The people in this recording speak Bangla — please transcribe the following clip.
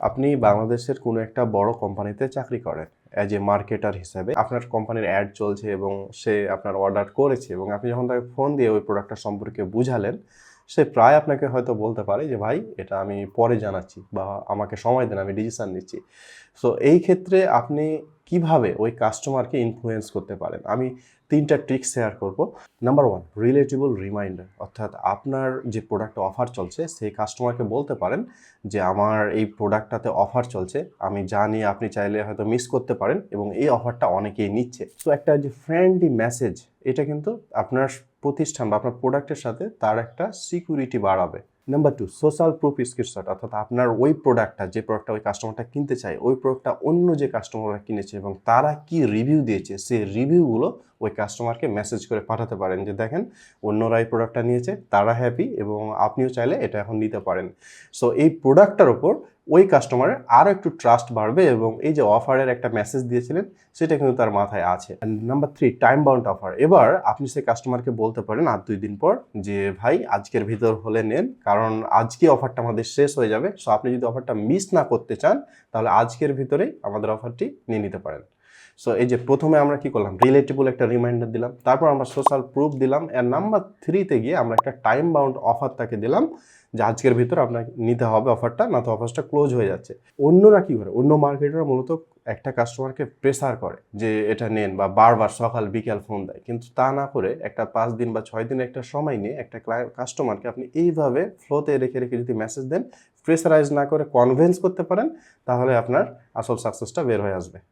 আপনি বাংলাদেশের কোনো একটা বড় কোম্পানিতে চাকরি করেন অ্যাজ এ মার্কেটার হিসাবে। আপনার কোম্পানির অ্যাড চলছে এবং সে আপনার অর্ডার করেছে এবং আপনি যখন তাকে ফোন দিয়ে ওই প্রোডাক্টটা সম্পর্কে বুঝালেন, সে প্রায় আপনাকে হয়তো বলতে পারে যে ভাই এটা আমি পরে জানাচ্ছি বা আমাকে সময় দেন, আমি ডিসিশন নিচ্ছি। সো এই ক্ষেত্রে আপনি কিভাবে ওই কাস্টমারকে ইনফ্লুয়েন্স করতে পারেন, আমি 3টা ট্রিক্স শেয়ার করব। নাম্বার 1, রিলেটেবল রিমাইন্ডার, অর্থাৎ আপনার যে প্রোডাক্টে অফার চলছে সেই কাস্টমারকে বলতে পারেন যে আমার এই প্রোডাক্টটাতে অফার চলছে, আমি জানি আপনি চাইলে হয়তো মিস করতে পারেন এবং এই অফারটা অনেকেই নিচ্ছে। তো একটা যে ফ্রেন্ডলি মেসেজ, এটা কিন্তু আপনার প্রতিষ্ঠান বা আপনার প্রোডাক্টের সাথে তার একটা সিকিউরিটি বাড়াবে। নাম্বার 2, সোশ্যাল প্রুফ স্ক্রিনশট, অর্থাৎ আপনার ওই প্রোডাক্টটা, যে প্রোডাক্টটা ওই কাস্টমারটা কিনতে চায়, ওই প্রোডাক্টটা অন্য যে কাস্টমাররা কিনেছে এবং তারা কি রিভিউ দিয়েছে, সেই রিভিউগুলো ওই কাস্টমারকে মেসেজ করে পাঠাতে পারেন যে দেখেন অন্যরা এই প্রোডাক্টটা নিয়েছে, তারা হ্যাপি এবং আপনিও চাইলে এটা এখন নিতে পারেন। সো এই প্রোডাক্টটার ওপর ওই কাস্টমারের আরও একটু ট্রাস্ট বাড়বে এবং এই যে অফারের একটা মেসেজ দিয়েছিলেন সেটা কিন্তু তার মাথায় আছে। Number 3, time bound offer. এবার আপনি সেই কাস্টমারকে বলতে পারেন আর 2 দিন পর যে ভাই আজকের ভিতর হলে নেন, কারণ আজকে অফারটা আমাদের শেষ হয়ে যাবে। সো আপনি যদি অফারটা মিস না করতে চান তাহলে আজকের ভিতরেই আমাদের অফারটি নিয়ে নিতে পারেন। সো এই যে প্রথমে আমরা কি করলাম, রিলেটেবল একটা রিমাইন্ডার দিলাম, তারপর আমরা সোশ্যাল প্রুফ দিলাম, আর নাম্বার 3তে গিয়ে আমরা একটা টাইম বাউন্ড অফার তাকে দিলাম যে আজকের ভিতর আপনাকে নিতে হবে অফারটা, না তো অফারটা ক্লোজ হয়ে যাচ্ছে। অন্যরা কি করে, অন্য মার্কেটাররা মূলত একটা কাস্টমারকে প্রেসার করে যে এটা নেন বা বারবার সকাল বিকাল ফোন দেয়, কিন্তু তা না করে একটা 5 দিন বা 6 দিন একটা সময় নিয়ে একটা কাস্টমারকে আপনি এইভাবে ফ্লোতে রেখে রেখে যদি মেসেজ দেন, প্রেসারাইজ না করে কনভিন্স করতে পারেন, তাহলে আপনার আসল সাকসেসটা বের হয়ে আসবে।